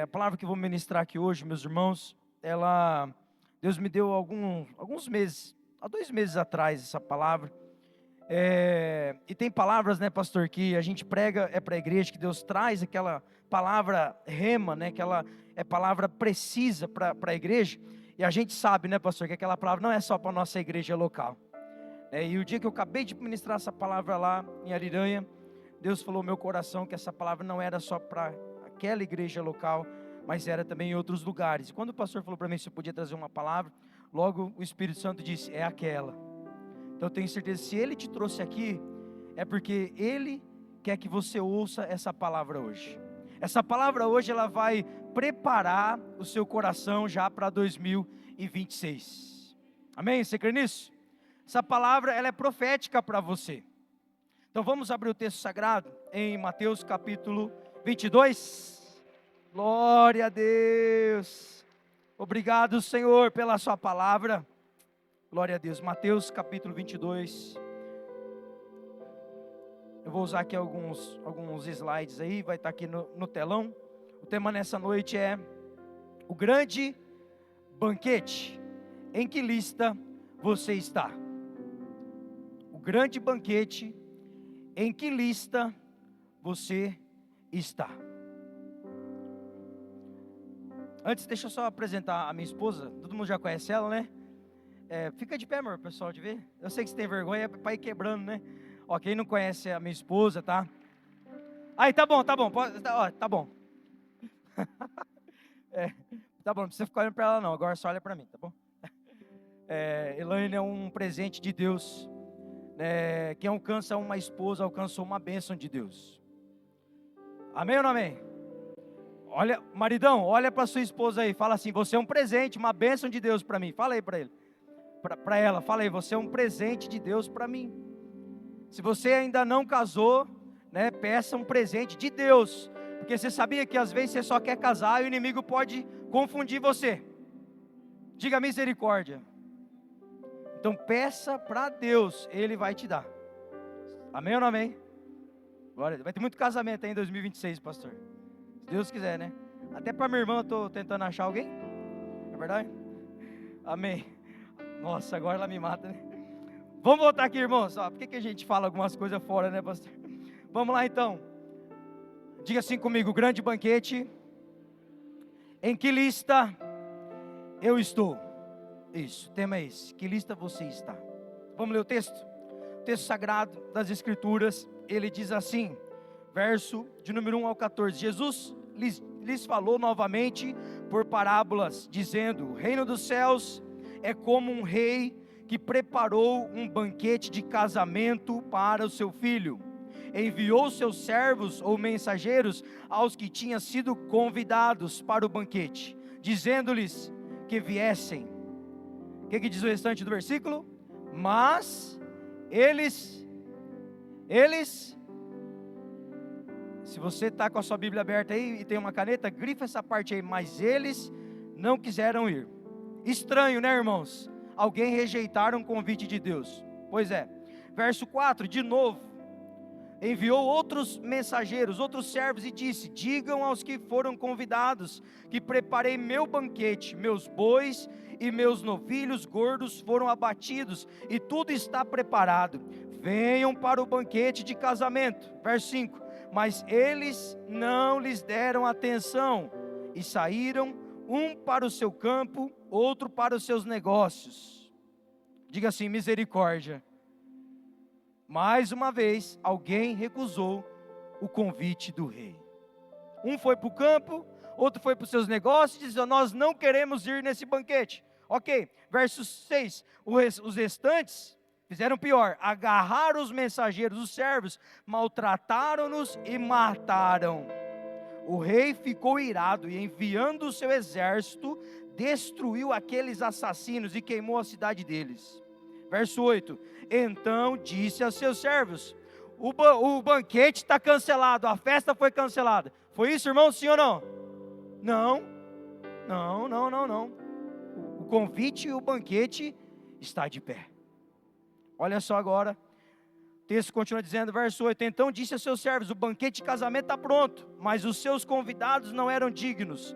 A palavra que eu vou ministrar aqui hoje, meus irmãos, Deus me deu alguns meses, há 2 meses atrás, essa palavra. E tem palavras, né, pastor, que a gente prega para a igreja, que Deus traz aquela palavra rema, né, aquela palavra precisa para a igreja. E a gente sabe, né, pastor, que aquela palavra não é só para a nossa igreja local. E o dia que eu acabei de ministrar essa palavra lá em Ariranha, Deus falou no meu coração que essa palavra não era só para aquela igreja local, mas era também em outros lugares. E quando o pastor falou para mim se eu podia trazer uma palavra, logo o Espírito Santo disse, é aquela. Então eu tenho certeza, se Ele te trouxe aqui, é porque Ele quer que você ouça essa palavra hoje. Essa palavra hoje, ela vai preparar o seu coração já para 2026. Amém? Você crê nisso? Essa palavra, ela é profética para você. Então vamos abrir o texto sagrado em Mateus capítulo 22. Glória a Deus. Obrigado, Senhor, pela sua palavra. Glória a Deus. Mateus capítulo 22. Eu vou usar aqui alguns slides aí, vai estar aqui no telão. O tema nessa noite é o grande banquete. Em que lista você está? O grande banquete. Em que lista você está? Antes, deixa eu só apresentar a minha esposa. Todo mundo já conhece ela, né? Fica de pé, amor, pessoal, de ver. Eu sei que você tem vergonha, é para ir quebrando, né? Ó, quem não conhece a minha esposa, tá? Aí, tá bom. Tá bom. Tá bom, não precisa ficar olhando para ela não, agora só olha para mim, tá bom? Elaine é um presente de Deus. Quem alcança uma esposa, alcançou uma bênção de Deus. Amém ou não amém? Olha, maridão, olha para sua esposa aí, fala assim, você é um presente, uma bênção de Deus para mim. Fala aí para ele, para ela, fala aí, você é um presente de Deus para mim. Se você ainda não casou, peça um presente de Deus, porque você sabia que às vezes você só quer casar e o inimigo pode confundir você. Diga misericórdia. Então peça para Deus, Ele vai te dar. Amém ou não amém? Glória a Deus. Vai ter muito casamento aí em 2026, pastor. Se Deus quiser, né? Até para minha irmã eu estou tentando achar alguém. É verdade? Amém. Nossa, agora ela me mata, né? Vamos voltar aqui, irmãos. Por que a gente fala algumas coisas fora, né, pastor? Vamos lá então. Diga assim comigo, grande banquete. Em que lista eu estou? Isso, o tema é esse. Que lista você está? Vamos ler o texto? O texto sagrado das Escrituras, ele diz assim, verso de número 1 ao 14. Jesus lhes falou novamente por parábolas, dizendo, o reino dos céus é como um rei que preparou um banquete de casamento para o seu filho. Enviou seus servos ou mensageiros aos que tinham sido convidados para o banquete, dizendo-lhes que viessem. O que diz o restante do versículo? Mas eles, se você está com a sua Bíblia aberta aí e tem uma caneta, grifa essa parte aí, mas eles não quiseram ir. Estranho, né, irmãos? Alguém rejeitaram o convite de Deus. Pois é, verso 4, de novo, enviou outros mensageiros, outros servos e disse, digam aos que foram convidados, que preparei meu banquete, meus bois e meus novilhos gordos foram abatidos, e tudo está preparado, venham para o banquete de casamento. Verso 5, mas eles não lhes deram atenção, e saíram, um para o seu campo, outro para os seus negócios. Diga assim, misericórdia. Mais uma vez, alguém recusou o convite do rei. Um foi para o campo, outro foi para os seus negócios, e dizendo, nós não queremos ir nesse banquete. Ok, verso 6, os restantes fizeram pior, agarraram os mensageiros, os servos, maltrataram-nos e mataram. O rei ficou irado e enviando o seu exército, destruiu aqueles assassinos e queimou a cidade deles. Verso 8, então disse aos seus servos, o banquete está cancelado, a festa foi cancelada. Foi isso, irmão, sim ou não? Não. O convite e o banquete está de pé. Olha só agora, O texto continua dizendo, verso 8: então disse a seus servos: o banquete de casamento está pronto, mas os seus convidados não eram dignos.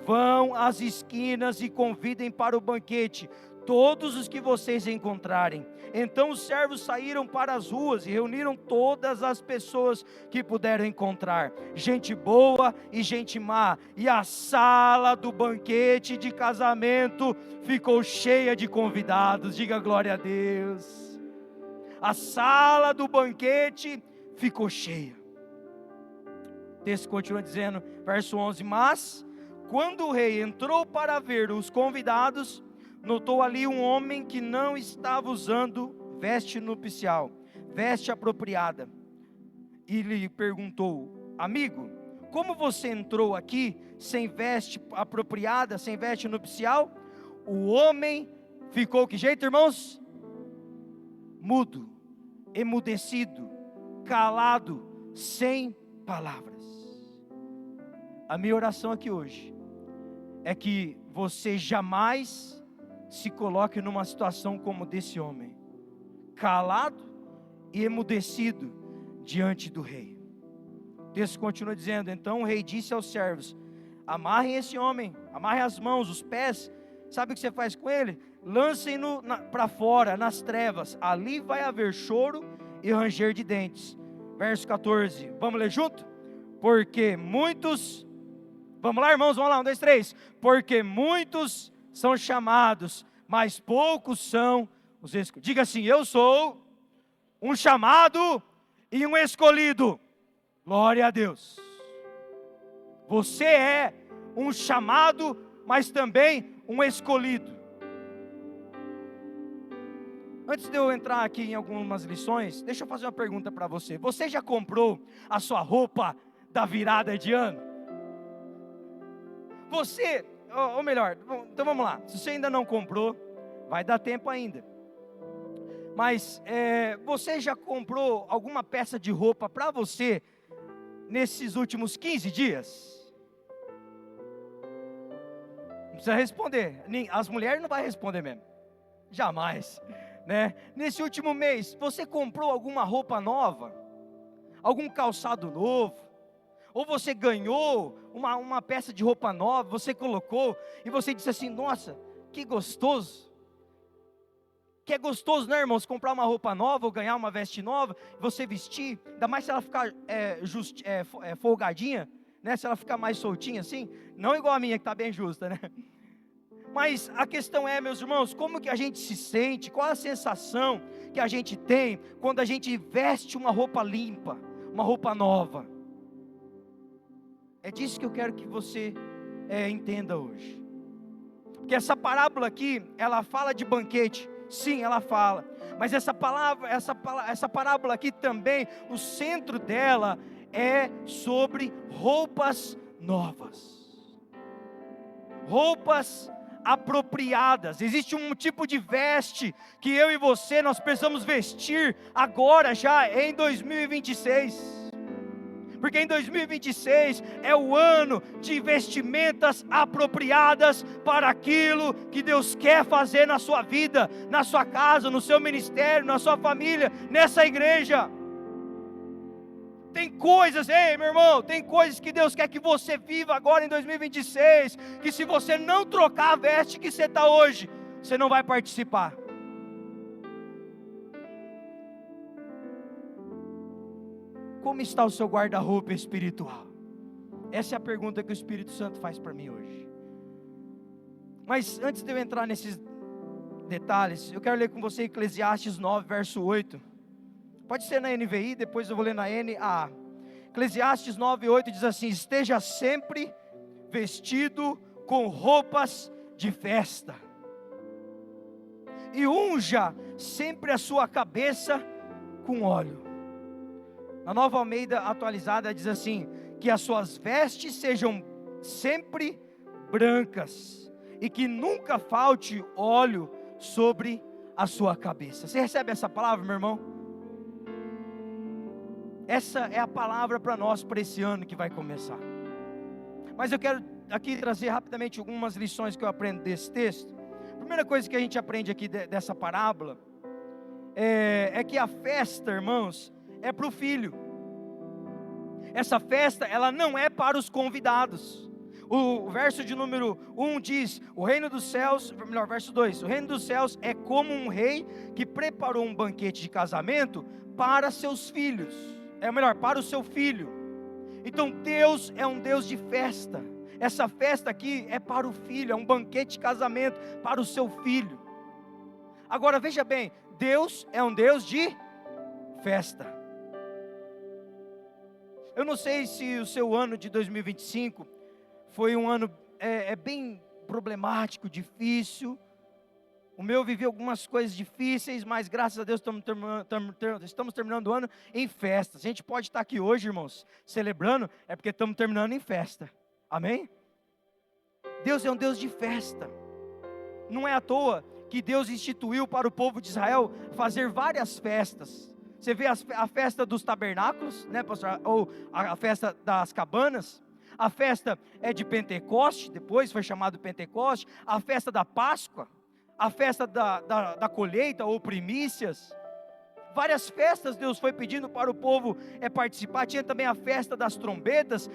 Vão às esquinas e convidem para o banquete todos os que vocês encontrarem. Então os servos saíram para as ruas e reuniram todas as pessoas que puderam encontrar, gente boa e gente má, e a sala do banquete de casamento ficou cheia de convidados. Diga glória a Deus. A sala do banquete ficou cheia. O texto continua dizendo, verso 11: mas quando o rei entrou para ver os convidados, notou ali um homem que não estava usando veste nupcial, veste apropriada, e lhe perguntou: amigo, como você entrou aqui sem veste apropriada, sem veste nupcial? O homem ficou, que jeito, irmãos? Mudo, emudecido, calado, sem palavras. A minha oração aqui hoje é que você jamais se coloque numa situação como desse homem, calado e emudecido diante do rei. O texto continua dizendo, então o rei disse aos servos: amarrem esse homem, amarrem as mãos, os pés. Sabe o que você faz com ele? Lancem-no para fora, nas trevas, ali vai haver choro e ranger de dentes. Verso 14, vamos ler junto? Porque muitos, vamos lá irmãos, vamos lá, 1, 2, 3. Porque muitos são chamados, mas poucos são os escolhidos. Diga assim: eu sou um chamado e um escolhido. Glória a Deus. Você é um chamado, mas também um escolhido. Antes de eu entrar aqui em algumas lições, deixa eu fazer uma pergunta para você. Você já comprou a sua roupa da virada de ano? Você, ou melhor, então vamos lá. Se você ainda não comprou, vai dar tempo ainda. Mas você já comprou alguma peça de roupa para você nesses últimos 15 dias? Não precisa responder. As mulheres não vão responder mesmo. Jamais, né? Nesse último mês, você comprou alguma roupa nova? Algum calçado novo? Ou você ganhou uma peça de roupa nova, você colocou, e você disse assim: nossa, que gostoso. Que é gostoso, né, irmãos, comprar uma roupa nova, ou ganhar uma veste nova, você vestir, ainda mais se ela ficar folgadinha, né, se ela ficar mais soltinha assim, não igual a minha que está bem justa, né? Mas a questão é, meus irmãos, como que a gente se sente, qual a sensação que a gente tem, quando a gente veste uma roupa limpa, uma roupa nova? É disso que eu quero que você entenda hoje. Porque essa parábola aqui, ela fala de banquete. Sim, ela fala. Mas essa parábola aqui também, o centro dela é sobre roupas novas. Roupas apropriadas. Existe um tipo de veste que eu e você, nós precisamos vestir agora, já em 2026. Porque em 2026 é o ano de vestimentas apropriadas para aquilo que Deus quer fazer na sua vida, na sua casa, no seu ministério, na sua família, nessa igreja. Tem coisas, ei meu irmão, tem coisas que Deus quer que você viva agora em 2026, que se você não trocar a veste que você está hoje, você não vai participar. Como está o seu guarda-roupa espiritual? Essa é a pergunta que o Espírito Santo faz para mim hoje. Mas antes de eu entrar nesses detalhes, eu quero ler com você Eclesiastes 9, verso 8. Pode ser na NVI, depois eu vou ler na NAA. Eclesiastes 9, 8 diz assim: esteja sempre vestido com roupas de festa, e unja sempre a sua cabeça com óleo. Na Nova Almeida atualizada diz assim: que as suas vestes sejam sempre brancas, e que nunca falte óleo sobre a sua cabeça. Você recebe essa palavra, meu irmão? Essa é a palavra para nós, para esse ano que vai começar. Mas eu quero aqui trazer rapidamente algumas lições que eu aprendo desse texto. A primeira coisa que a gente aprende aqui dessa parábola é que a festa, irmãos, é para o filho. Essa festa, ela não é para os convidados. O verso de número 1 diz: o reino dos céus, melhor, verso 2: o reino dos céus é como um rei que preparou um banquete de casamento para seus filhos. Melhor, para o seu filho. Então Deus é um Deus de festa. Essa festa aqui é para o filho, é um banquete de casamento para o seu filho. Agora veja bem, Deus é um Deus de festa. Eu não sei se o seu ano de 2025 foi um ano bem problemático, difícil. O meu viveu algumas coisas difíceis, mas graças a Deus estamos terminando o ano em festa. A gente pode estar aqui hoje, irmãos, celebrando, é porque estamos terminando em festa. Amém? Deus é um Deus de festa. Não é à toa que Deus instituiu para o povo de Israel fazer várias festas. Você vê a festa dos tabernáculos, né, pastor? Ou a festa das cabanas. A festa de Pentecoste, depois foi chamado Pentecoste. A festa da Páscoa. A festa da colheita ou primícias. Várias festas Deus foi pedindo para o povo participar. Tinha também a festa das trombetas.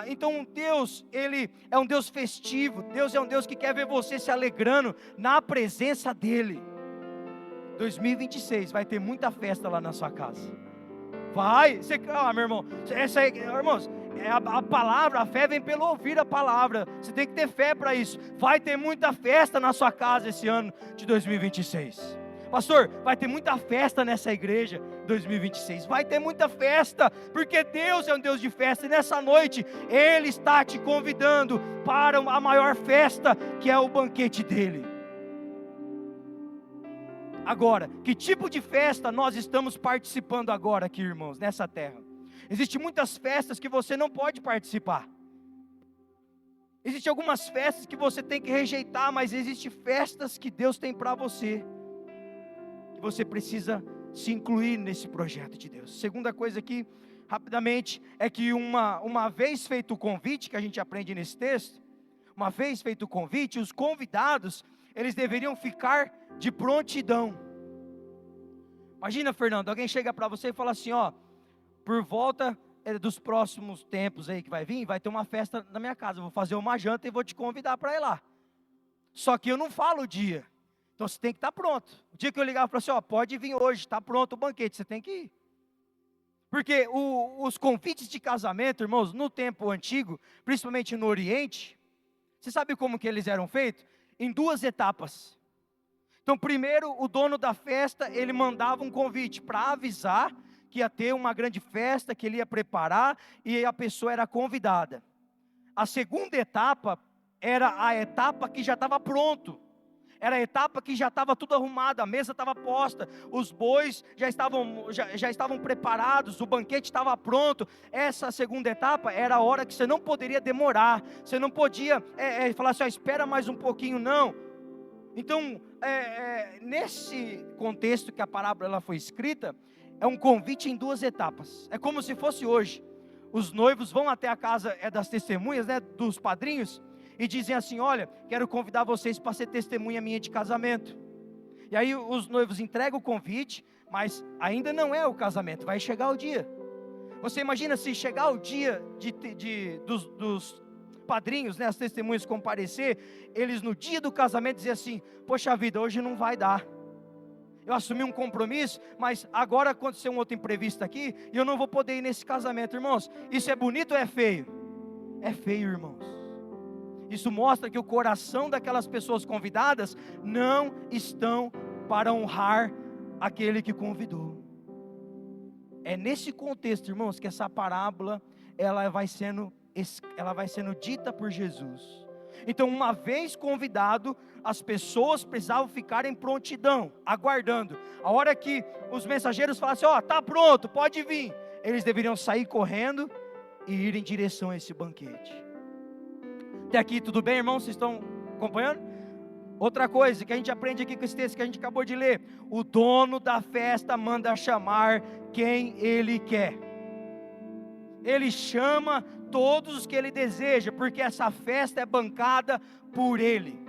Então Deus, Ele é um Deus festivo. Deus é um Deus que quer ver você se alegrando na presença dEle. 2026 vai ter muita festa lá na sua casa. Vai, meu irmão, irmãos, a palavra, a fé vem pelo ouvir a palavra. Você tem que ter fé para isso. Vai ter muita festa na sua casa esse ano de 2026. Pastor, vai ter muita festa nessa igreja 2026. Vai ter muita festa, porque Deus é um Deus de festa. E nessa noite, Ele está te convidando para a maior festa, que é o banquete dEle. Agora, que tipo de festa nós estamos participando agora aqui, irmãos, nessa terra? Existem muitas festas que você não pode participar. Existem algumas festas que você tem que rejeitar, mas existem festas que Deus tem para você, que você precisa se incluir nesse projeto de Deus. Segunda coisa aqui, rapidamente, é que uma vez feito o convite, que a gente aprende nesse texto, uma vez feito o convite, os convidados, eles deveriam ficar de prontidão. Imagina, Fernando, alguém chega para você e fala assim, por volta dos próximos tempos aí que vai vir, vai ter uma festa na minha casa, eu vou fazer uma janta e vou te convidar para ir lá. Só que eu não falo o dia, então você tem que estar pronto. O dia que eu ligar e falar assim, pode vir hoje, está pronto o banquete, você tem que ir. Porque os convites de casamento, irmãos, no tempo antigo, principalmente no Oriente, você sabe como que eles eram feitos? Em 2 etapas. Então primeiro o dono da festa, ele mandava um convite para avisar que ia ter uma grande festa, que ele ia preparar, e a pessoa era convidada. A segunda etapa era a etapa que já estava pronto. Era a etapa que já estava tudo arrumado, a mesa estava posta, os bois já estavam preparados, o banquete estava pronto. Essa segunda etapa era a hora que você não poderia demorar, você não podia falar assim, espera mais um pouquinho, não. Então, nesse contexto que a parábola ela foi escrita, é um convite em 2 etapas. É como se fosse hoje, os noivos vão até a casa das testemunhas, né, dos padrinhos, e dizem assim, olha, quero convidar vocês para ser testemunha minha de casamento. E aí os noivos entregam o convite, mas ainda não é o casamento, vai chegar o dia. Você imagina se chegar o dia dos padrinhos, né, as testemunhas comparecer, eles no dia do casamento dizer assim, poxa vida, hoje não vai dar. Eu assumi um compromisso, mas agora aconteceu um outro imprevisto aqui, e eu não vou poder ir nesse casamento, irmãos. Isso é bonito ou é feio? É feio, irmãos. Isso mostra que o coração daquelas pessoas convidadas não estão para honrar aquele que convidou. É nesse contexto, irmãos, que essa parábola ela vai sendo dita por Jesus. Então, uma vez convidado, as pessoas precisavam ficar em prontidão, aguardando. A hora que os mensageiros falassem, está pronto, pode vir, eles deveriam sair correndo e ir em direção a esse banquete. Até aqui tudo bem, irmãos? Vocês estão acompanhando? Outra coisa que a gente aprende aqui com esse texto que a gente acabou de ler, o dono da festa manda chamar quem ele quer. Ele chama todos os que ele deseja, porque essa festa é bancada por ele.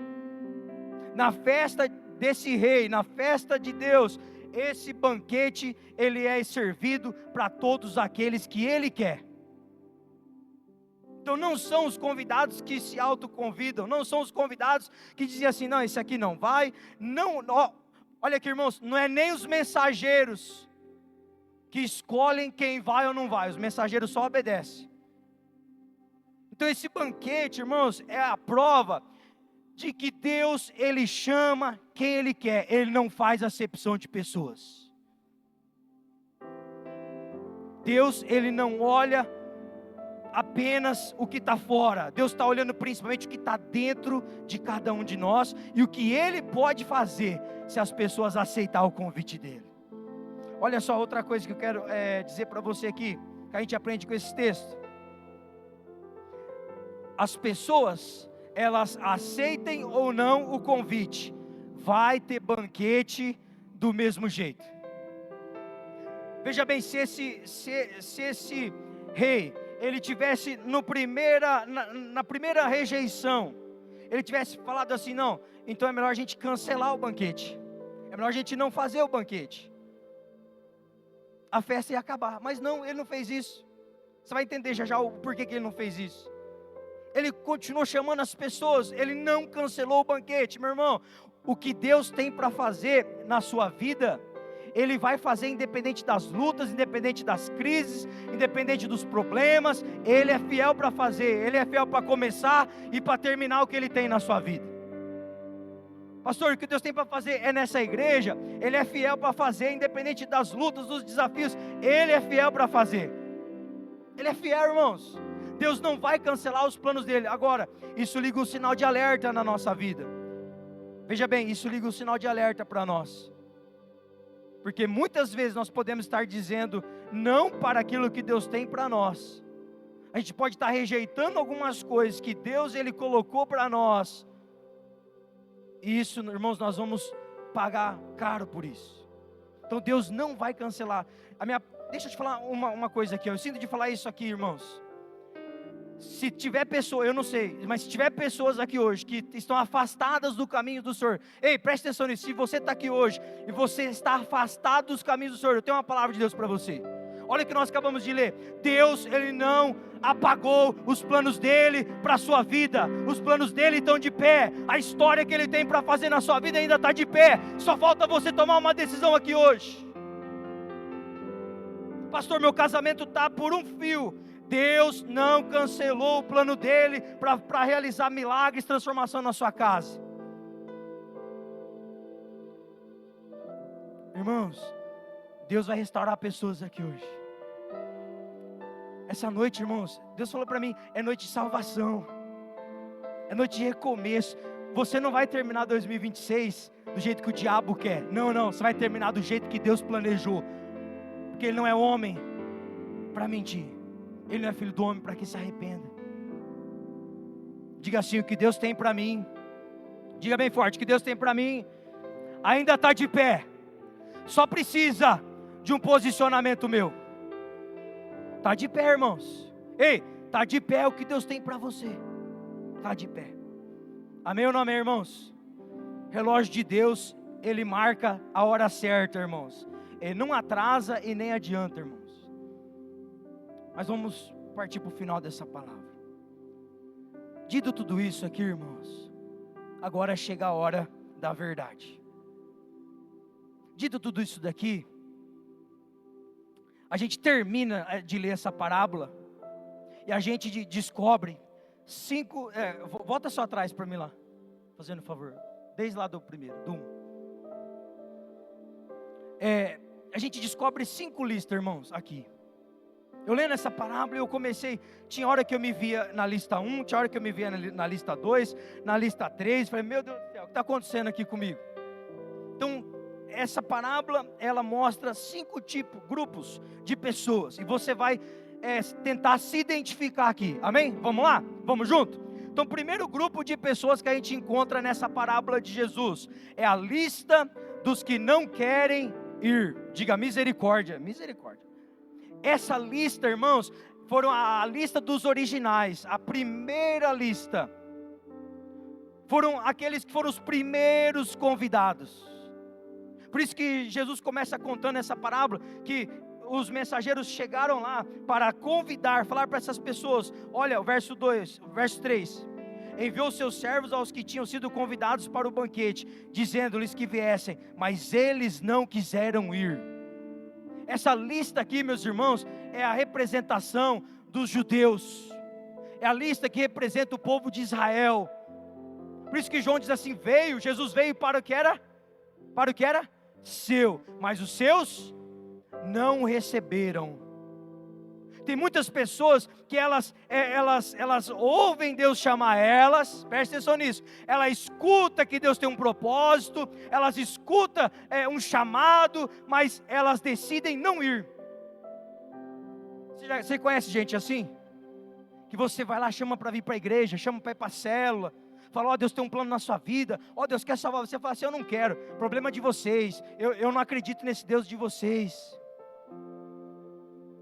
Na festa desse rei, na festa de Deus, esse banquete, ele é servido para todos aqueles que ele quer. Então não são os convidados que se autoconvidam, não são os convidados que dizem assim, não, esse aqui não vai. Não, olha aqui, irmãos, não é nem os mensageiros que escolhem quem vai ou não vai, os mensageiros só obedecem. Então esse banquete, irmãos, é a prova de que Deus, ele chama quem ele quer, ele não faz acepção de pessoas. Deus, ele não olha apenas o que está fora, Deus está olhando principalmente o que está dentro de cada um de nós, e o que ele pode fazer, se as pessoas aceitar o convite dele. Olha só, outra coisa que eu quero dizer para você aqui, que a gente aprende com esse texto. As pessoas, elas aceitem ou não o convite, vai ter banquete do mesmo jeito. Veja bem, se esse rei, ele tivesse na primeira rejeição, ele tivesse falado assim, não, então é melhor a gente cancelar o banquete, é melhor a gente não fazer o banquete, a festa ia acabar. Mas não, ele não fez isso. Você vai entender já o porquê que ele não fez isso. Ele continuou chamando as pessoas, ele não cancelou o banquete. Meu irmão, o que Deus tem para fazer na sua vida, ele vai fazer independente das lutas, independente das crises, independente dos problemas. Ele é fiel para fazer, ele é fiel para começar e para terminar o que ele tem na sua vida. Pastor, o que Deus tem para fazer é nessa igreja, ele é fiel para fazer, independente das lutas, dos desafios, ele é fiel para fazer. Ele é fiel, irmãos. Deus não vai cancelar os planos dele. Agora, isso liga um sinal de alerta na nossa vida. Veja bem, isso liga um sinal de alerta para nós. Porque muitas vezes nós podemos estar dizendo não para aquilo que Deus tem para nós. A gente pode estar rejeitando algumas coisas que Deus ele colocou para nós. E isso, irmãos, nós vamos pagar caro por isso. Então Deus não vai cancelar. Deixa eu te falar uma coisa aqui. Eu sinto de falar isso aqui, irmãos. Se tiver pessoas, eu não sei, mas se tiver pessoas aqui hoje que estão afastadas do caminho do Senhor, ei, preste atenção nisso. Se você está aqui hoje e você está afastado dos caminhos do Senhor, eu tenho uma palavra de Deus para você. Olha o que nós acabamos de ler. Deus, ele não apagou os planos dele para a sua vida. Os planos dele estão de pé. A história que ele tem para fazer na sua vida ainda está de pé. Só falta você tomar uma decisão aqui hoje. Pastor, meu casamento está por um fio. Deus não cancelou o plano dele para realizar milagres, transformação na sua casa. Irmãos, Deus vai restaurar pessoas aqui hoje. Essa noite, irmãos, Deus falou para mim, é noite de salvação, é noite de recomeço. Você não vai terminar 2026 do jeito que o diabo quer. Não, você vai terminar do jeito que Deus planejou. Porque Ele não é homem para mentir. Ele não é filho do homem para que se arrependa. Diga assim, o que Deus tem para mim, diga bem forte, o que Deus tem para mim, ainda está de pé, só precisa de um posicionamento meu. Está de pé, irmãos. Ei, está de pé o que Deus tem para você. Está de pé. Amém ou não amém, irmãos? Relógio de Deus, ele marca a hora certa, irmãos. Ele não atrasa e nem adianta, irmãos. Mas vamos partir para o final dessa palavra. Dito tudo isso aqui, irmãos, agora chega a hora da verdade. Dito tudo isso daqui, a gente termina de ler essa parábola e a gente descobre 5. Volta só atrás para mim lá, fazendo um favor, desde lá do primeiro, do 1. A gente descobre 5 listas, irmãos, aqui. Eu lendo essa parábola, eu comecei, tinha hora que eu me via na lista 1, tinha hora que eu me via na lista 2, na lista 3, falei, meu Deus do céu, o que está acontecendo aqui comigo? Então, essa parábola, ela mostra 5 grupos de pessoas, e você vai tentar se identificar aqui, amém? Vamos lá? Vamos junto? Então, o primeiro grupo de pessoas que a gente encontra nessa parábola de Jesus, é a lista dos que não querem ir. Diga misericórdia, misericórdia. Essa lista, irmãos, foram a lista dos originais, a primeira lista. Foram aqueles que foram os primeiros convidados. Por isso que Jesus começa contando essa parábola, que os mensageiros chegaram lá para convidar, falar para essas pessoas. Olha, o verso 2, o verso 3. Enviou seus servos aos que tinham sido convidados para o banquete, dizendo-lhes que viessem, mas eles não quiseram ir. Essa lista aqui, meus irmãos, é a representação dos judeus. É a lista que representa o povo de Israel. Por isso que João diz assim, Jesus veio para o que era seu, mas os seus não o receberam. Tem muitas pessoas que elas ouvem Deus chamar elas, presta atenção nisso, ela escuta que Deus tem um propósito, elas escutam um chamado, mas elas decidem não ir. Você conhece gente assim? Que você vai lá, chama para vir para a igreja, chama para ir para a célula, fala, Deus tem um plano na sua vida, Deus quer salvar você, fala assim, eu não quero, problema de vocês, eu não acredito nesse Deus de vocês.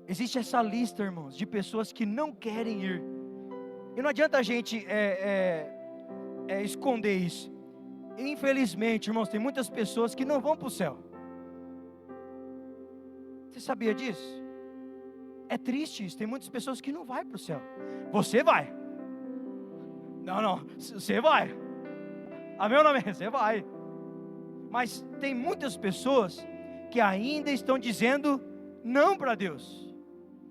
Existe essa lista, irmãos, de pessoas que não querem ir, e não adianta a gente esconder isso. Infelizmente, irmãos, tem muitas pessoas que não vão para o céu. Você sabia disso? É triste isso, tem muitas pessoas que não vão para o céu. Você vai. Não, você vai. Amém ou não amém? Você vai. Mas tem muitas pessoas que ainda estão dizendo não para Deus.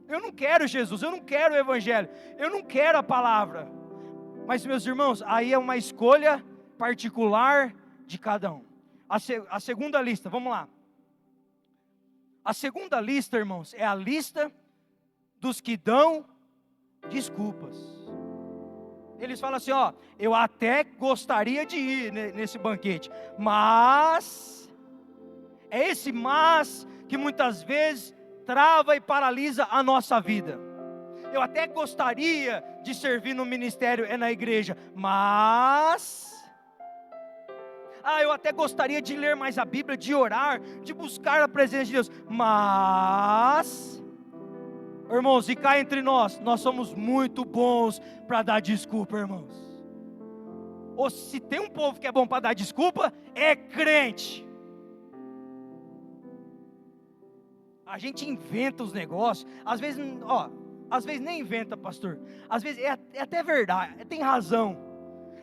Eu não quero Jesus, eu não quero o Evangelho, eu não quero a palavra. Mas, meus irmãos, aí é uma escolha particular de cada um. A segunda lista, vamos lá. A segunda lista, irmãos, é a lista dos que dão desculpas. Eles falam assim, eu até gostaria de ir nesse banquete, mas, é esse mas que muitas vezes trava e paralisa a nossa vida. Eu até gostaria de servir no ministério, na igreja, mas, eu até gostaria de ler mais a Bíblia, de orar, de buscar a presença de Deus, mas, irmãos, e cá entre nós somos muito bons para dar desculpa, irmãos. Ou se tem um povo que é bom para dar desculpa, é crente. A gente inventa os negócios, às vezes nem inventa, pastor, às vezes é até verdade, tem razão,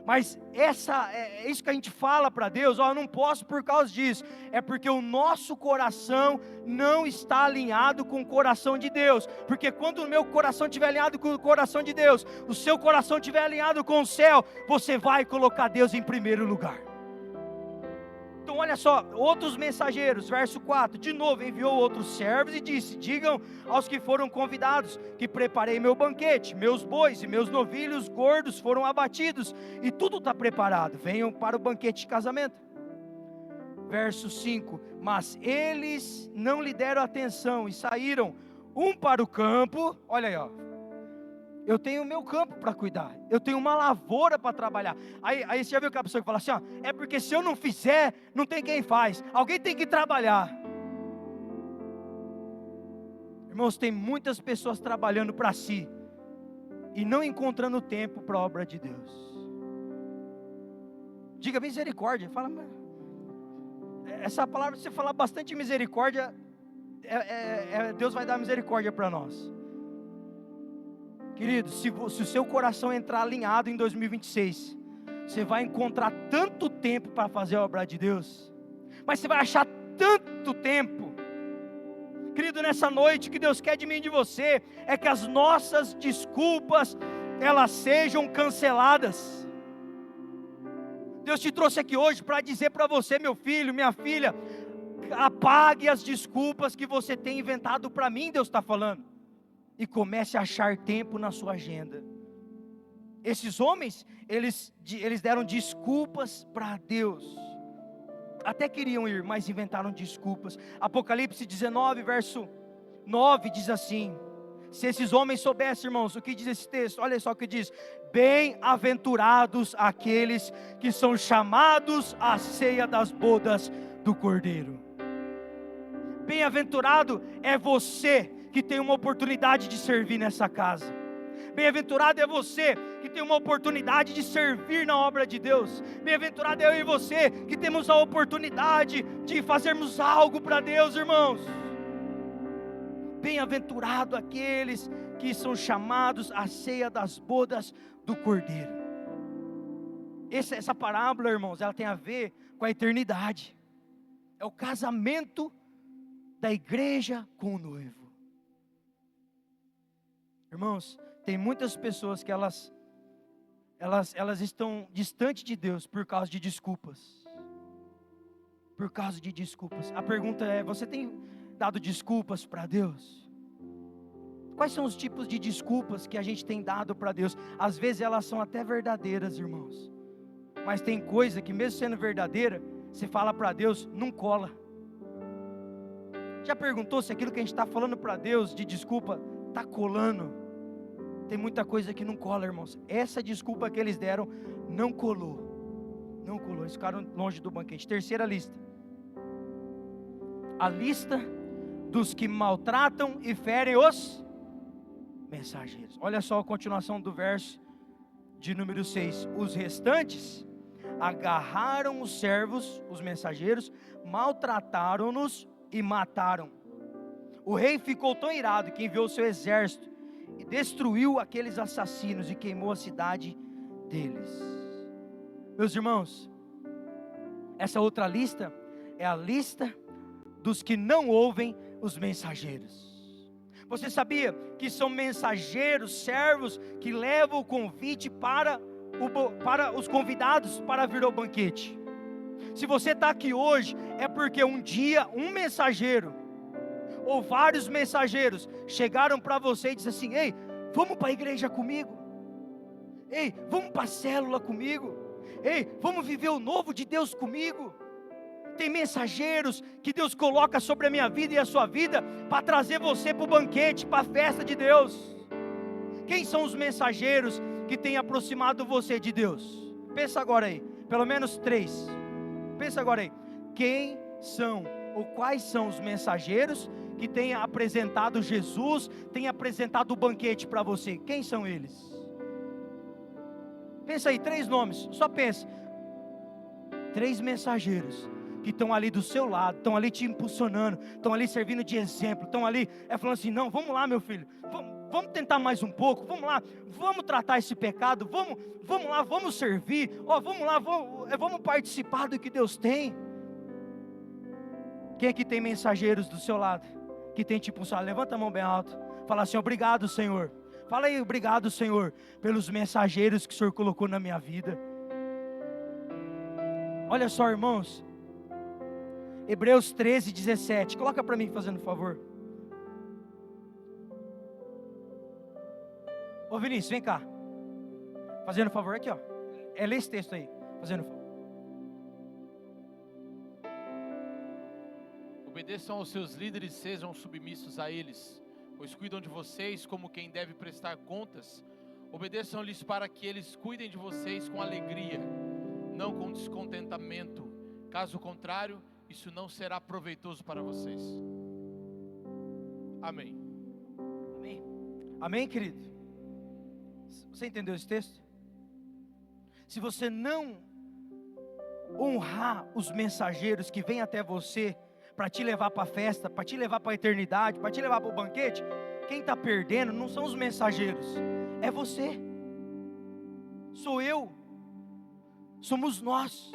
mas é isso que a gente fala para Deus, eu não posso por causa disso, é porque o nosso coração não está alinhado com o coração de Deus, porque quando o meu coração estiver alinhado com o coração de Deus, o seu coração estiver alinhado com o céu, você vai colocar Deus em primeiro lugar. Então olha só, outros mensageiros, verso 4, de novo enviou outros servos e disse, digam aos que foram convidados, que preparei meu banquete, meus bois e meus novilhos gordos foram abatidos, e tudo está preparado, venham para o banquete de casamento. Verso 5, mas eles não lhe deram atenção, e saíram, um para o campo, olha aí eu tenho o meu campo para cuidar, eu tenho uma lavoura para trabalhar. Aí você já viu aquela pessoa que fala assim, é porque se eu não fizer, não tem quem faz, alguém tem que trabalhar. Irmãos, tem muitas pessoas trabalhando para si, e não encontrando tempo para a obra de Deus. Diga misericórdia, fala, essa palavra, se você falar bastante misericórdia, Deus vai dar misericórdia para nós. Querido, se o seu coração entrar alinhado em 2026, você vai encontrar tanto tempo para fazer a obra de Deus, mas você vai achar tanto tempo. Querido, nessa noite, o que Deus quer de mim e de você, é que as nossas desculpas, elas sejam canceladas. Deus te trouxe aqui hoje para dizer para você, meu filho, minha filha, apague as desculpas que você tem inventado para mim, Deus está falando. E comece a achar tempo na sua agenda. Esses homens, eles deram desculpas para Deus. Até queriam ir, mas inventaram desculpas. Apocalipse 19, verso 9, diz assim, se esses homens soubessem, irmãos, o que diz esse texto, olha só o que diz, bem-aventurados aqueles que são chamados à ceia das bodas do Cordeiro. Bem-aventurado é você que tem uma oportunidade de servir nessa casa. Bem-aventurado é você que tem uma oportunidade de servir na obra de Deus. Bem-aventurado é eu e você que temos a oportunidade de fazermos algo para Deus, irmãos. Bem-aventurado aqueles que são chamados à ceia das bodas do Cordeiro. Essa parábola, irmãos, ela tem a ver com a eternidade. É o casamento da igreja com o noivo. Irmãos, tem muitas pessoas que elas estão distantes de Deus por causa de desculpas. Por causa de desculpas. A pergunta é: você tem dado desculpas para Deus? Quais são os tipos de desculpas que a gente tem dado para Deus? Às vezes elas são até verdadeiras, irmãos. Mas tem coisa que mesmo sendo verdadeira, você fala para Deus, não cola. Já perguntou se aquilo que a gente está falando para Deus de desculpa está colando? Tem muita coisa que não cola, irmãos. Essa desculpa que eles deram não colou. Não colou, eles ficaram longe do banquete. Terceira lista. A lista dos que maltratam e ferem os mensageiros. Olha só a continuação do verso de número 6. Os restantes agarraram os servos, os mensageiros, maltrataram-nos e mataram. O rei ficou tão irado que enviou seu exército e destruiu aqueles assassinos e queimou a cidade deles. Meus irmãos, essa outra lista é a lista dos que não ouvem os mensageiros. Você sabia que são mensageiros, servos, que levam o convite para os convidados para vir ao banquete? Se você está aqui hoje, é porque um dia um mensageiro ou vários mensageiros chegaram para você e disseram assim: ei, vamos para a igreja comigo, ei, vamos para a célula comigo, ei, vamos viver o novo de Deus comigo. Tem mensageiros que Deus coloca sobre a minha vida e a sua vida para trazer você para o banquete, para a festa de Deus. Quem são os mensageiros que têm aproximado você de Deus? Pensa agora aí, pelo menos 3. Pensa agora aí, quem são ou quais são os mensageiros que têm apresentado Jesus, têm apresentado o banquete para você? Quem são eles? Pensa aí, 3 nomes, só pensa. 3 mensageiros que estão ali do seu lado, estão ali te impulsionando, estão ali servindo de exemplo, estão ali falando assim: não, vamos lá meu filho, vamos tentar mais um pouco, vamos lá, vamos tratar esse pecado, vamos lá, vamos servir, vamos lá, vamos participar do que Deus tem. Quem aqui tem mensageiros do seu lado, que tem te impulsionado? Levanta a mão bem alto, fala assim: obrigado Senhor. Fala aí: obrigado Senhor, pelos mensageiros que o Senhor colocou na minha vida. Olha só, irmãos, Hebreus 13, 17, coloca para mim fazendo favor. Ô Vinícius, vem cá, fazendo favor, aqui ó, lê esse texto aí, fazendo favor. Obedeçam aos seus líderes, sejam submissos a eles, pois cuidam de vocês como quem deve prestar contas. Obedeçam-lhes para que eles cuidem de vocês com alegria, não com descontentamento. Caso contrário, isso não será proveitoso para vocês. Amém. Amém. Amém, querido? Você entendeu esse texto? Se você não honrar os mensageiros que vêm até você para te levar para a festa, para te levar para a eternidade, para te levar para o banquete, quem está perdendo não são os mensageiros, é você, sou eu, somos nós.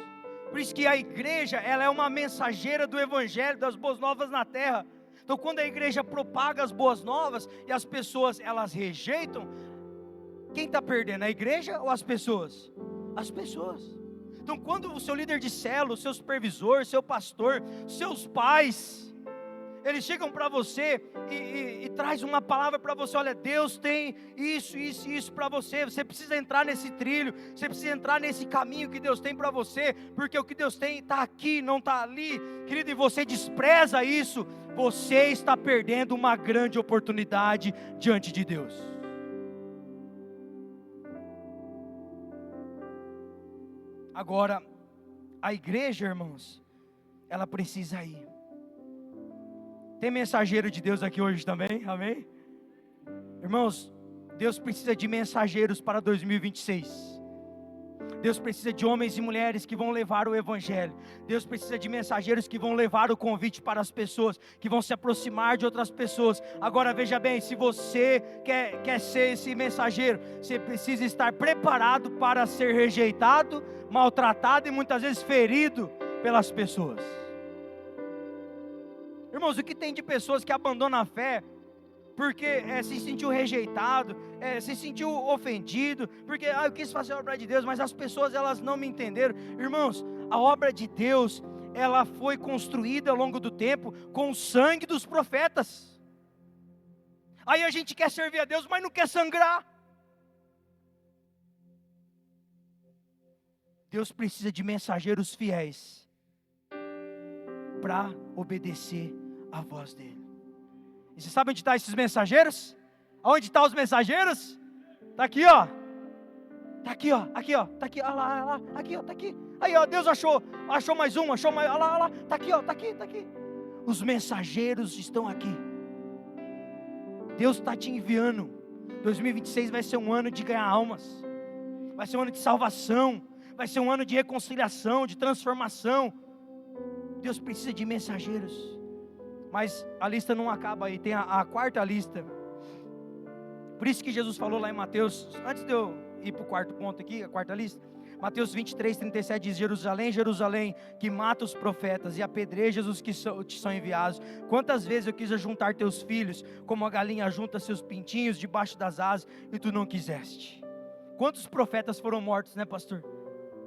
Por isso que a igreja, ela é uma mensageira do evangelho, das boas novas na terra. Então quando a igreja propaga as boas novas e as pessoas elas rejeitam, quem está perdendo, a igreja ou as pessoas? As pessoas. Então quando o seu líder de célula, o seu supervisor, seu pastor, seus pais, eles chegam para você e traz uma palavra para você: olha, Deus tem isso, isso e isso para você, você precisa entrar nesse trilho, você precisa entrar nesse caminho que Deus tem para você, porque o que Deus tem está aqui, não está ali, querido, e você despreza isso, você está perdendo uma grande oportunidade diante de Deus. Agora, a igreja, irmãos, ela precisa ir. Tem mensageiro de Deus aqui hoje também, amém? Irmãos, Deus precisa de mensageiros para 2026. Deus precisa de homens e mulheres que vão levar o Evangelho. Deus precisa de mensageiros que vão levar o convite para as pessoas, que vão se aproximar de outras pessoas. Agora veja bem, se você quer ser esse mensageiro, você precisa estar preparado para ser rejeitado, maltratado e muitas vezes ferido pelas pessoas. Irmãos, o que tem de pessoas que abandonam a fé porque se sentiu rejeitado, se sentiu ofendido, porque eu quis fazer a obra de Deus, mas as pessoas elas não me entenderam. Irmãos, a obra de Deus, ela foi construída ao longo do tempo com o sangue dos profetas. Aí a gente quer servir a Deus, mas não quer sangrar. Deus precisa de mensageiros fiéis para obedecer a voz dele. E você sabe onde estão esses mensageiros? Aonde estão os mensageiros? Está aqui, ó. Está aqui, ó. Aqui, ó. Está aqui, olha lá, olha lá. Aqui, ó. Está aqui. Aí, ó. Deus achou mais um, achou mais. Olha lá, olha lá. Está aqui, ó. Está aqui, está aqui. Os mensageiros estão aqui. Deus está te enviando. 2026 vai ser um ano de ganhar almas. Vai ser um ano de salvação. Vai ser um ano de reconciliação, de transformação. Deus precisa de mensageiros. Mas a lista não acaba aí, tem a quarta lista. Por isso que Jesus falou lá em Mateus, antes de eu ir para o quarto ponto aqui, a quarta lista, Mateus 23, 37 diz: Jerusalém, Jerusalém, que mata os profetas e apedreja os que te são enviados. Quantas vezes eu quis juntar teus filhos, como a galinha junta seus pintinhos debaixo das asas, e tu não quiseste. Quantos profetas foram mortos, né, pastor?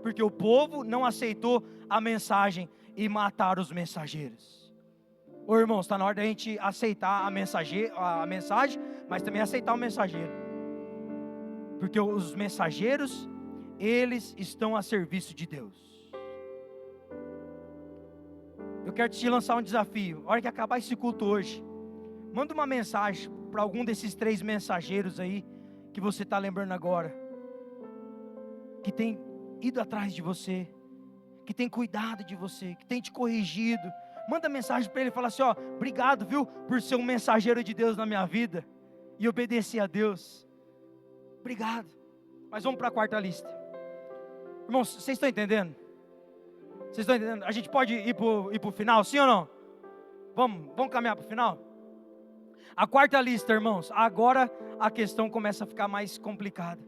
Porque o povo não aceitou a mensagem e mataram os mensageiros. Ô irmãos, está na hora da gente aceitar a mensagem, mas também aceitar o mensageiro. Porque os mensageiros, eles estão a serviço de Deus. Eu quero te lançar um desafio. A hora que acabar esse culto hoje, manda uma mensagem para algum desses 3 mensageiros aí, que você está lembrando agora, que tem ido atrás de você, que tem cuidado de você, que tem te corrigido. Manda mensagem para ele e fala assim: ó, obrigado, viu, por ser um mensageiro de Deus na minha vida e obedecer a Deus. Obrigado. Mas vamos para a quarta lista. Irmãos, vocês estão entendendo? Vocês estão entendendo? A gente pode ir para o final, sim ou não? Vamos caminhar para o final? A quarta lista, irmãos, agora a questão começa a ficar mais complicada.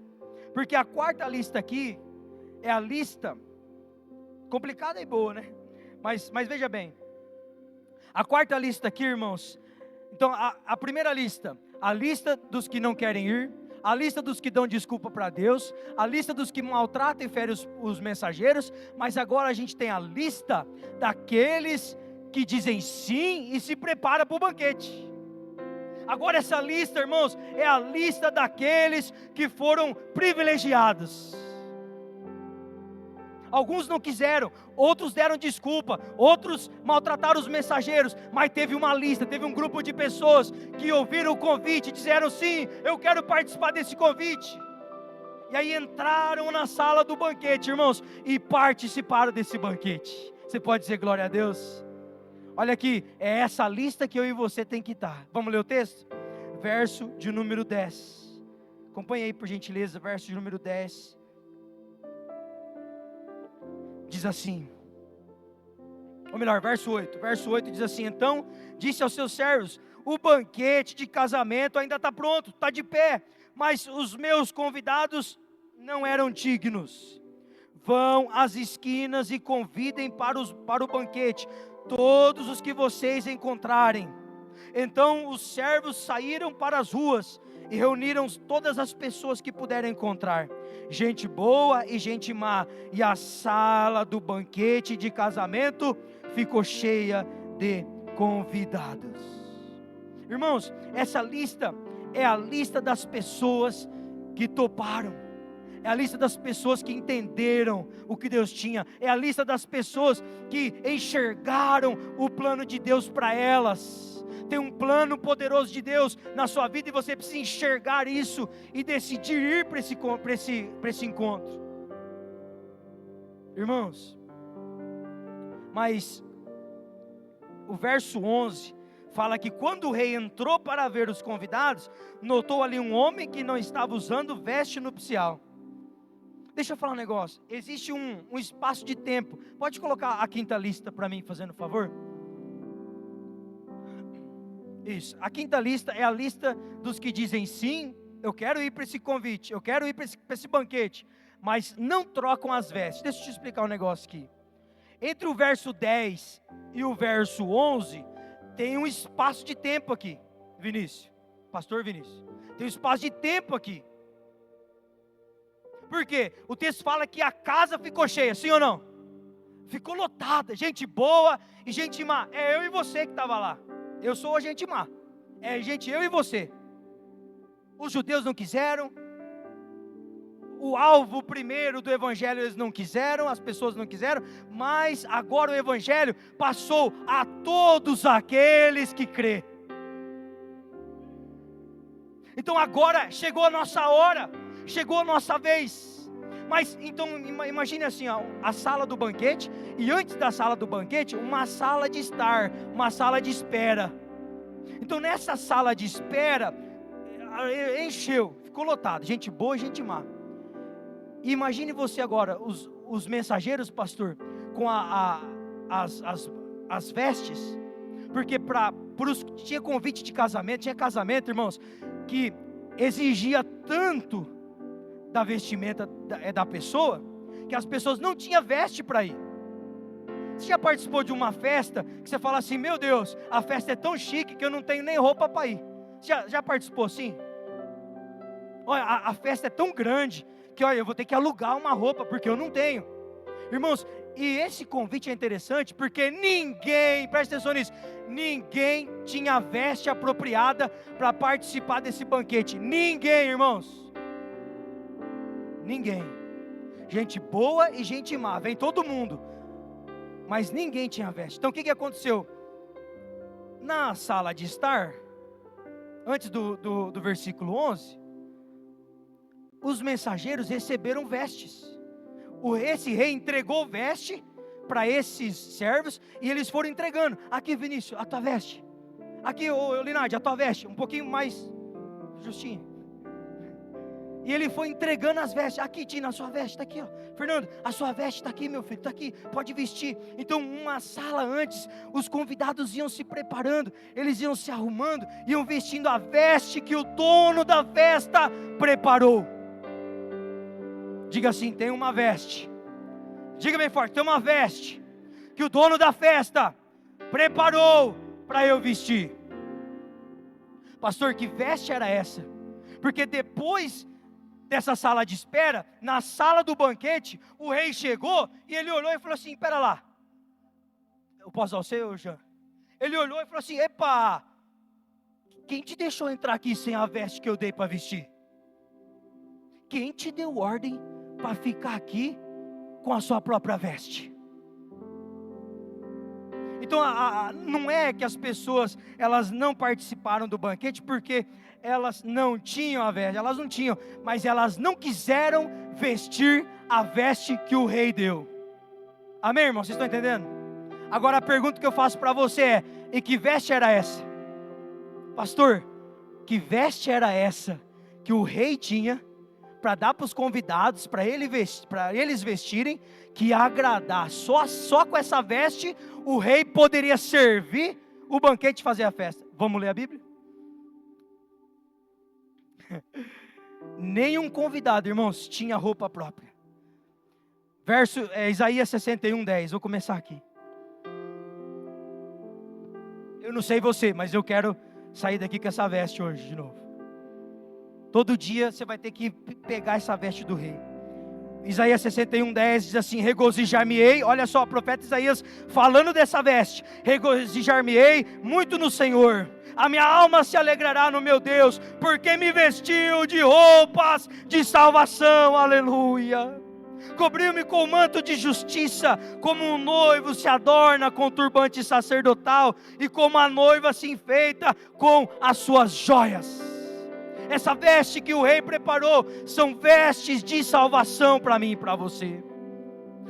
Porque a quarta lista aqui é a lista complicada e boa, né? Mas veja bem. A quarta lista aqui, irmãos. Então, a primeira lista, a lista dos que não querem ir, a lista dos que dão desculpa para Deus, a lista dos que maltratam e ferem os mensageiros, mas agora a gente tem a lista daqueles que dizem sim e se preparam para o banquete. Agora essa lista, irmãos, é a lista daqueles que foram privilegiados. Alguns não quiseram, outros deram desculpa, outros maltrataram os mensageiros, mas teve uma lista, teve um grupo de pessoas que ouviram o convite, disseram sim, eu quero participar desse convite. E aí entraram na sala do banquete, irmãos, e participaram desse banquete. Você pode dizer glória a Deus? Olha aqui, é essa lista que eu e você tem que estar. Vamos ler o texto? Verso de número 10. Acompanhe aí por gentileza, verso de número 10. Diz assim, ou melhor, verso 8. Verso 8 diz assim: então disse aos seus servos: o banquete de casamento ainda está pronto, está de pé, mas os meus convidados não eram dignos. Vão às esquinas e convidem para o banquete todos os que vocês encontrarem. Então os servos saíram para as ruas e reuniram todas as pessoas que puderam encontrar, gente boa e gente má, e a sala do banquete de casamento ficou cheia de convidados. Irmãos, essa lista é a lista das pessoas que toparam, é a lista das pessoas que entenderam o que Deus tinha, é a lista das pessoas que enxergaram o plano de Deus para elas. Tem um plano poderoso de Deus na sua vida e você precisa enxergar isso e decidir ir para esse encontro. Irmãos, mas o verso 11 fala que quando o rei entrou para ver os convidados, notou ali um homem que não estava usando veste nupcial. Deixa eu falar um negócio, existe um espaço de tempo. Pode colocar a quinta lista para mim, fazendo favor? Isso, a quinta lista é a lista dos que dizem sim, eu quero ir para esse convite, eu quero ir para esse banquete, mas não trocam as vestes. Deixa eu te explicar um negócio aqui. Entre o verso 10 e o verso 11, tem um espaço de tempo aqui, Vinícius, pastor Vinícius, tem um espaço de tempo aqui. Por quê? O texto fala que a casa ficou cheia, sim ou não? Ficou lotada, gente boa e gente má. É eu e você que estava lá. Eu sou a gente má. É gente, eu e você. Os judeus não quiseram. O alvo primeiro do evangelho eles não quiseram, as pessoas não quiseram. Mas agora o evangelho passou a todos aqueles que crê. Então agora chegou a nossa hora. Chegou a nossa vez. Mas então imagine assim, ó, a sala do banquete. E antes da sala do banquete, uma sala de estar, uma sala de espera. Então nessa sala de espera, encheu, ficou lotado, gente boa e gente má. E imagine você agora, os mensageiros, pastor, com as vestes. Porque tinha convite de casamento, tinha casamento, irmãos, que exigia tanto da vestimenta da pessoa, que as pessoas não tinham veste para ir. Você já participou de uma festa, que você fala assim, meu Deus, a festa é tão chique, que eu não tenho nem roupa para ir. Você já participou assim? Olha, a festa é tão grande, que olha, eu vou ter que alugar uma roupa, porque eu não tenho. Irmãos, e esse convite é interessante, porque ninguém, presta atenção nisso, ninguém tinha veste apropriada para participar desse banquete. Ninguém, irmãos. Ninguém. Gente boa e gente má, vem todo mundo. Mas ninguém tinha veste. Então o que aconteceu? Na sala de estar, antes do versículo 11, os mensageiros receberam vestes. Esse rei entregou veste para esses servos, e eles foram entregando. Aqui, Vinícius, a tua veste. Aqui, Linardi, a tua veste, um pouquinho mais justinho. E ele foi entregando as vestes. Aqui, Tina, a sua veste está aqui, ó. Fernando, a sua veste está aqui, meu filho, está aqui, pode vestir. Então, uma sala antes, os convidados iam se preparando, eles iam se arrumando, iam vestindo a veste que o dono da festa preparou. Diga assim, tem uma veste. Diga bem forte, tem uma veste que o dono da festa preparou para eu vestir. Pastor, que veste era essa? Porque depois dessa sala de espera, na sala do banquete, o rei chegou e ele olhou e falou assim, espera lá, eu posso dar o seu, Jean? Ele olhou e falou assim, epa, quem te deixou entrar aqui sem a veste que eu dei para vestir? Quem te deu ordem para ficar aqui com a sua própria veste? Então, não é que as pessoas, elas não participaram do banquete, porque elas não tinham a veste, elas não tinham, mas elas não quiseram vestir a veste que o rei deu. Amém, irmão? Vocês estão entendendo? Agora a pergunta que eu faço para você é, e que veste era essa? Pastor, que veste era essa que o rei tinha para dar para os convidados, para eles vestirem, que ia agradar? Só com essa veste o rei poderia servir o banquete e fazer a festa. Vamos ler a Bíblia? Nenhum convidado, irmãos, tinha roupa própria. Isaías 61:10, vou começar aqui. Eu não sei você, mas eu quero sair daqui com essa veste hoje de novo. Todo dia você vai ter que pegar essa veste do rei. Isaías 61:10 diz assim, regozijar-me-ei, olha só, o profeta Isaías falando dessa veste, regozijar-me-ei muito no Senhor, a minha alma se alegrará no meu Deus, porque me vestiu de roupas de salvação, aleluia, cobriu-me com manto de justiça, como um noivo se adorna com turbante sacerdotal, e como a noiva se enfeita com as suas joias. Essa veste que o rei preparou, são vestes de salvação para mim e para você.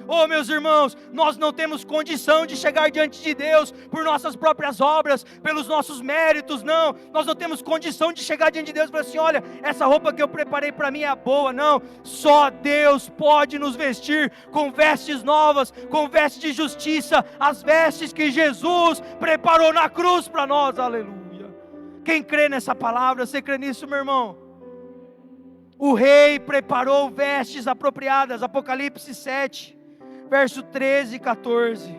Oh, meus irmãos, nós não temos condição de chegar diante de Deus por nossas próprias obras, pelos nossos méritos, não. Nós não temos condição de chegar diante de Deus e falar assim: olha, essa roupa que eu preparei para mim é boa. Não, só Deus pode nos vestir com vestes novas, com vestes de justiça, as vestes que Jesus preparou na cruz para nós, aleluia. Quem crê nessa palavra, você crê nisso, meu irmão? O rei preparou vestes apropriadas, Apocalipse 7. Verso 13 e 14.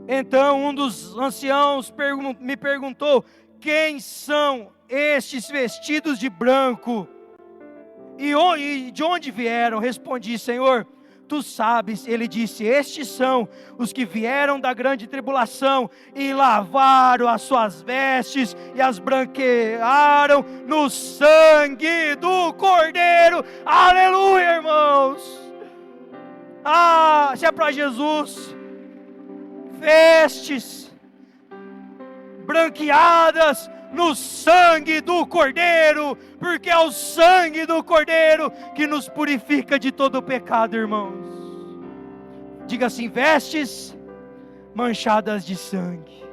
Então um dos anciãos me perguntou: quem são estes vestidos de branco? E de onde vieram? Respondi: Senhor, tu sabes. Ele disse: estes são os que vieram da grande tribulação e lavaram as suas vestes e as branquearam no sangue do Cordeiro. Aleluia, irmãos. Se é para Jesus, vestes branqueadas no sangue do Cordeiro, porque é o sangue do Cordeiro que nos purifica de todo o pecado, irmãos. Diga assim: vestes manchadas de sangue.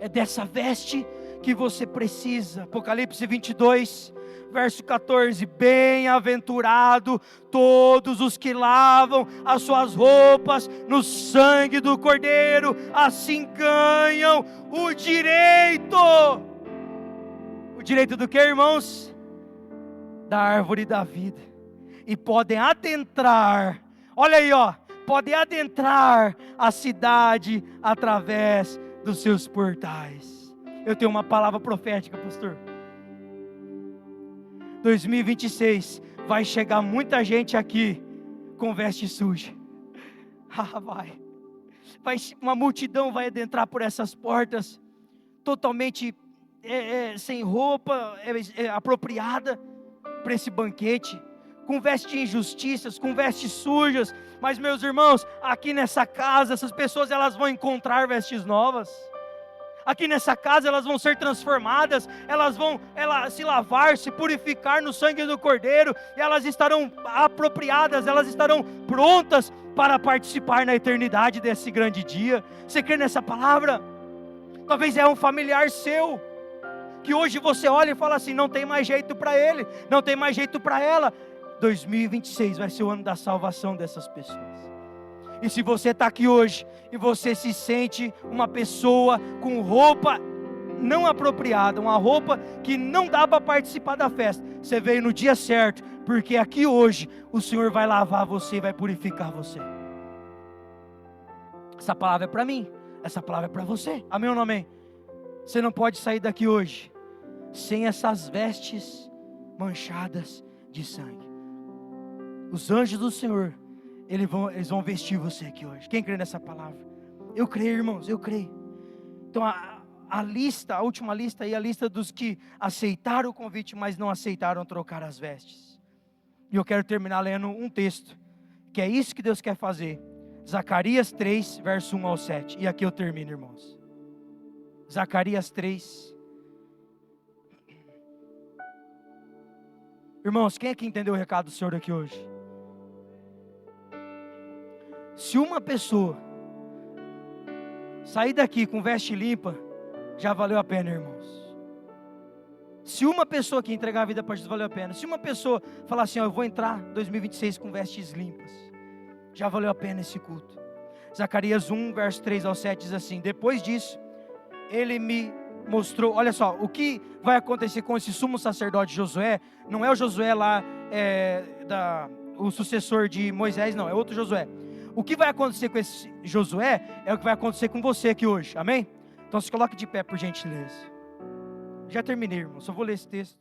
É dessa veste que você precisa. Apocalipse 22, verso 14: bem-aventurado todos os que lavam as suas roupas no sangue do Cordeiro, assim ganham o direito. O direito do que, irmãos? Da árvore da vida. E podem adentrar, olha aí, podem adentrar a cidade através dos seus portais. Eu tenho uma palavra profética, pastor. 2026 vai chegar muita gente aqui com veste suja. Uma multidão vai adentrar por essas portas totalmente sem roupa apropriada para esse banquete, com vestes de injustiças, com vestes sujas. Mas, meus irmãos, aqui nessa casa, essas pessoas elas vão encontrar vestes novas. Aqui nessa casa elas vão ser transformadas, elas vão se lavar, se purificar no sangue do Cordeiro, e elas estarão apropriadas, elas estarão prontas para participar na eternidade desse grande dia. Você crê nessa palavra? Talvez é um familiar seu, que hoje você olha e fala assim: não tem mais jeito para ele, não tem mais jeito para ela. 2026 vai ser o ano da salvação dessas pessoas. E se você está aqui hoje e você se sente uma pessoa com roupa não apropriada, uma roupa que não dá para participar da festa, você veio no dia certo, porque aqui hoje o Senhor vai lavar você e vai purificar você. Essa palavra é para mim, essa palavra é para você, amém ou não amém? Você não pode sair daqui hoje sem essas vestes manchadas de sangue. Os anjos do Senhor, eles vão vestir você aqui hoje. Quem crê nessa palavra? Eu creio, irmãos, eu creio. Então a última lista aí, a lista dos que aceitaram o convite, mas não aceitaram trocar as vestes. E eu quero terminar lendo um texto, que é isso que Deus quer fazer. Zacarias 3, verso 1 ao 7. E aqui eu termino, irmãos. Zacarias 3. Irmãos, quem é que entendeu o recado do Senhor aqui hoje? Se uma pessoa sair daqui com veste limpa, já valeu a pena, irmãos. Se uma pessoa aqui entregar a vida para Jesus, valeu a pena. Se uma pessoa falar assim: eu vou entrar 2026 com vestes limpas, já valeu a pena esse culto. Zacarias 1, verso 3 ao 7 diz assim: depois disso, ele me mostrou, olha só, o que vai acontecer com esse sumo sacerdote Josué. Não é o Josué lá, o sucessor de Moisés, não, é outro Josué. O que vai acontecer com esse Josué é o que vai acontecer com você aqui hoje, amém? Então se coloque de pé, por gentileza. Já terminei, irmão, só vou ler esse texto.